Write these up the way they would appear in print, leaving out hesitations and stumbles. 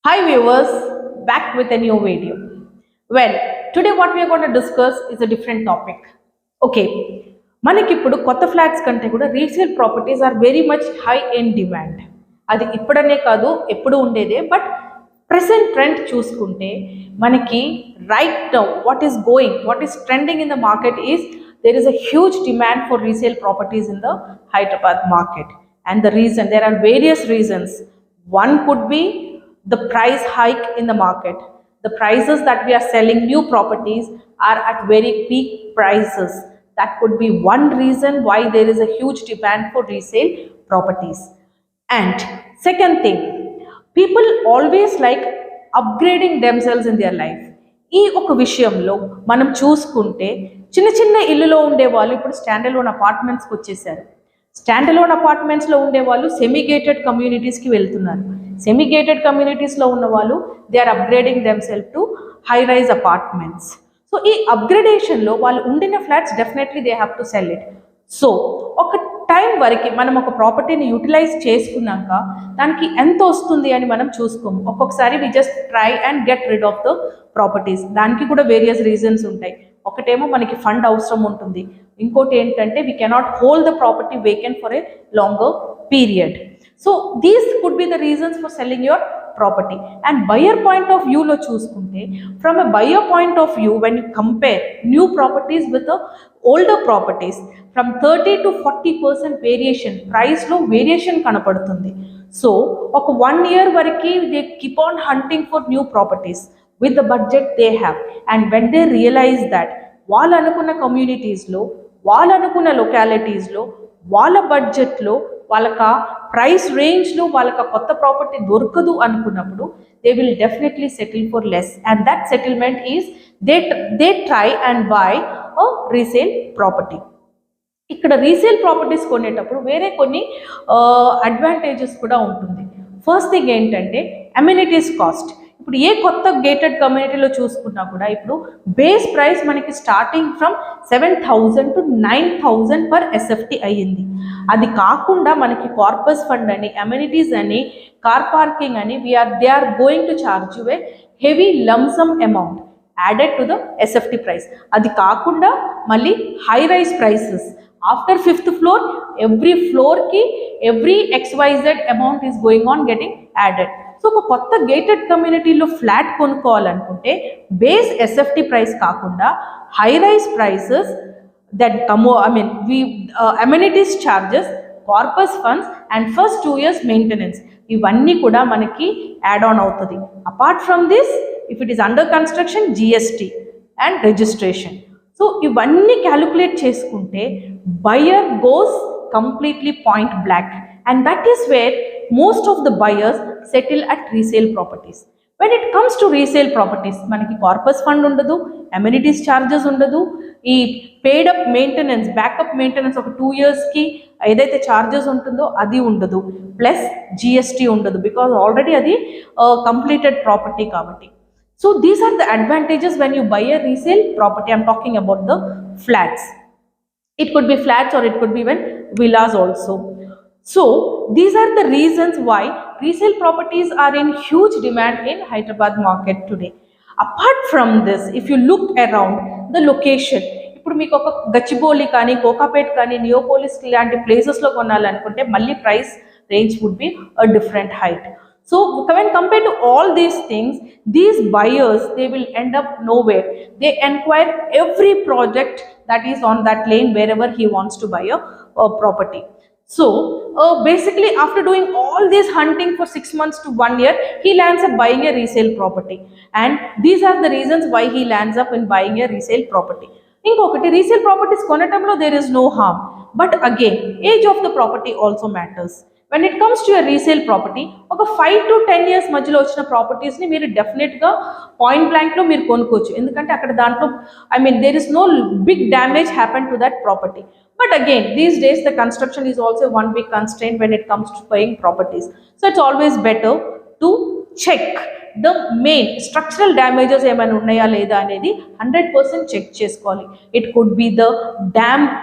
Hi viewers, back with a new video. Well, today what we are going to discuss is a different topic. Okay, మనకి ఇప్పుడు కొత్త flats కంటే కూడా resale properties are very much high in demand. అది ఇప్పుడనే కాదు ఎప్పుడు ఉండేదే, బట్ ప్రెసెంట్ ట్రెండ్ చూసుకుంటే మనకి right now what is trending in the market is there is a huge demand for resale properties in the Hyderabad market. And the reason, there are various reasons. One could be the price hike in the market. The prices that we are selling new properties are at very peak prices. That could be one reason why there is a huge demand for resale properties. And second thing, people always like upgrading themselves in their life. ఈ ఒక విషయంలో మనం చూసుకుంటే చిన్న చిన్న ఇల్లులో ఉండేవాళ్ళు ఇప్పుడు standalone అపార్ట్మెంట్స్కి వచ్చేసారు. స్టాండలోన్ అపార్ట్మెంట్స్లో ఉండేవాళ్ళు సెమీగేటెడ్ కమ్యూనిటీస్కి వెళ్తున్నారు. సెమీగేటెడ్ కమ్యూనిటీస్లో ఉన్న వాళ్ళు they are upgrading themselves to high rise apartments. So ఈ అప్గ్రేడేషన్లో వాళ్ళు ఉండిన flats definitely they have to sell it. So ఒక టైం వరకు మనం ఒక ప్రాపర్టీని యూటిలైజ్ చేసుకున్నాక దానికి ఎంత వస్తుంది అని మనం చూసుకోము. ఒక్కొక్కసారి we just try and get rid of the properties. దానికి కూడా వేరియస్ రీజన్స్ ఉంటాయి. ఒకటేమో మనకి ఫండ్ అవసరం ఉంటుంది, ఇంకోటి ఏంటంటే we cannot hold the property vacant for a longer period. So these could be the reasons for selling your property. And buyer point of వ్యూలో చూసుకుంటే from a buyer point of view when you compare new properties with older properties from 30 to 40% variation, ప్రైస్లో variation కనపడుతుంది. So ఒక 1 year వరకు they keep on hunting for new properties with the budget they have, and when they realize that వాళ్ళు అనుకున్న కమ్యూనిటీస్లో, వాళ్ళు అనుకున్న లొకాలిటీస్లో, వాళ్ళ బడ్జెట్లో, వాళ్ళకి ప్రైస్ రేంజ్లో వాళ్ళకి కొత్త ప్రాపర్టీ దొరకదు అనుకున్నప్పుడు they will definitely settle for less. And that settlement is they try and buy a resale property. ఇక్కడ రీసేల్ ప్రాపర్టీస్ కొనేటప్పుడు వేరే కొన్ని అడ్వాంటేజెస్ కూడా ఉంటుంది. ఫస్ట్ థింగ్ ఏంటంటే అమ్యూనిటీస్ కాస్ట్. ఇప్పుడు ఏ కొత్త గేటెడ్ కమ్యూనిటీలో చూసుకున్నా కూడా ఇప్పుడు బేస్ ప్రైస్ మనకి starting from 7,000 to 9,000 per SFT అయ్యింది. అది కాకుండా మనకి కార్పస్ ఫండ్ అని, అమ్యూనిటీస్ అని, కార్ పార్కింగ్ అని they are going to charge you a heavy lump sum amount added to the SFT price. అది కాకుండా మళ్ళీ high rise prices after 5th floor, every ఫ్లోర్కి every XYZ amount is going on getting added. So ఒక కొత్త gated కమ్యూనిటీలో flat కొనుక్కోవాలనుకుంటే base SFT price కాకుండా high rise prices that amenities charges, corpus funds and first 2 years maintenance, ఇవన్నీ కూడా మనకి add on అవుతుంది. Apart from this, if it is under construction, GST and registration. So ఇవన్నీ calculate చేసుకుంటే buyer goes completely point blank, and that is where most of the buyers settle at resale properties. When it comes to resale properties, మనకి corpus fund ఉండదు, amenities charges ఉండదు, ఈ paid up maintenance, backup maintenance ఒక 2 yearsకి ఏదైతే charges ఉంటుందో అది ఉండదు, ప్లస్ జిఎస్టీ ఉండదు, బికాజ్ ఆల్రెడీ అది కంప్లీటెడ్ ప్రాపర్టీ కాబట్టి. So these are the advantages when you buy a resale property. I'm talking about the flats. It could be flats or it could be even villas also. So these are the reasons why resale properties are in huge demand in Hyderabad market today. Apart from this, if you look around the location, ఇప్పుడు మీకు ఒక గచ్చిబౌలి కానీ, కోకాపేట్ కానీ, Neopolis లాంటి ప్లేసెస్లో కొనాలనుకుంటే మళ్ళీ price range would be a different height. So when compared to all these things, these buyers, they will end up nowhere. They inquire every project that is on that lane wherever he wants to buy a property. So basically after doing all this hunting for 6 months to 1 year, he lands up buying a resale property. And these are the reasons why he lands up in buying a resale property. ఇంకొకటి, resale properties కొనటంలో there is no harm, but again age of the property also matters. When it comes to a resale property, ఒక 5 to 10 years మధ్యలో వచ్చిన ప్రాపర్టీస్ని మీరు డెఫినెట్గా point బ్లాంక్లో మీరు కొనుక్కోవచ్చు. ఎందుకంటే అక్కడ దాంట్లో there is no big damage happen to that property. But again, these days the construction is also one big constraint when it comes to buying properties. So it's always better to check the main structural damages ఏమైనా ఉన్నాయా లేదా అనేది 100% check చేసుకోవాలి. It could be the damp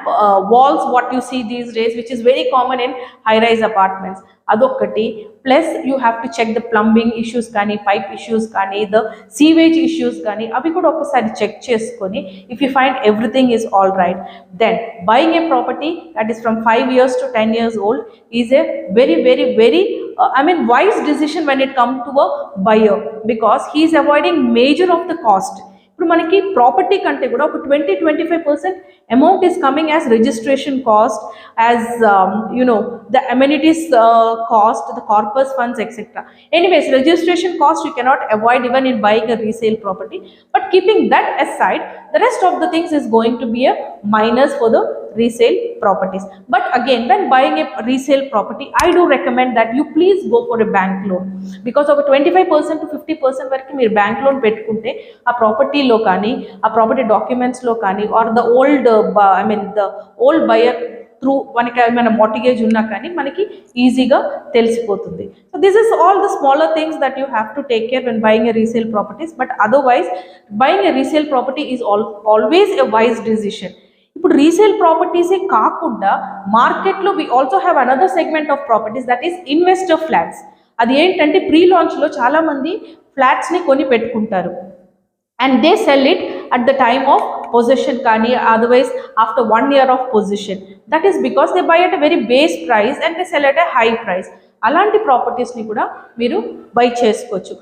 walls what you see these days which is very common in high rise apartments, అదొక్కటి. Plus you have to check the plumbing issues కానీ, pipe issues కానీ, the sewage issues కానీ, అవి కూడా ఒకసారి check చేసుకొని if you find everything is all right, then buying a property that is from 5 years to 10 years old is a very wise decision when it comes to a buyer, because he is avoiding major of the cost. ఇప్పుడు మనకి property కంటే కూడా ఒక 20-25% amount is coming as registration cost, as the amenities cost, the corpus funds etcetera. Anyways registration cost you cannot avoid even in buying a resale property, but keeping that aside, the rest of the things is going to be a minus for the resale properties. But again, when buying a resale property, I do recommend that you please go for a bank loan, because of 25% to 50% వరకు మీరు bank loan పెట్టుకుంటే ఆ ప్రాపర్టీలో కానీ, ఆ property డాక్యుమెంట్స్లో కానీ, or the old buyer through మనకి ఏమైనా మార్టిగేజ్ ఉన్నా కానీ మనకి ఈజీగా తెలిసిపోతుంది. So this is all the smaller things that you have to take care when buying a resale properties. But otherwise buying a resale property is always a wise decision. ఇప్పుడు resale ప్రాపర్టీసే కాకుండా మార్కెట్లో we also have another segment of properties that is investor flats. అది ఏంటంటే pre లాంచ్లో చాలామంది ఫ్లాట్స్ని కొని పెట్టుకుంటారు and they sell it at the time of possession kani, otherwise after 1 year of possession. That is because they buy at a very base price and they sell at a high price. అలాంటి ప్రాపర్టీస్ని కూడా మీరు by చేసుకోవచ్చు.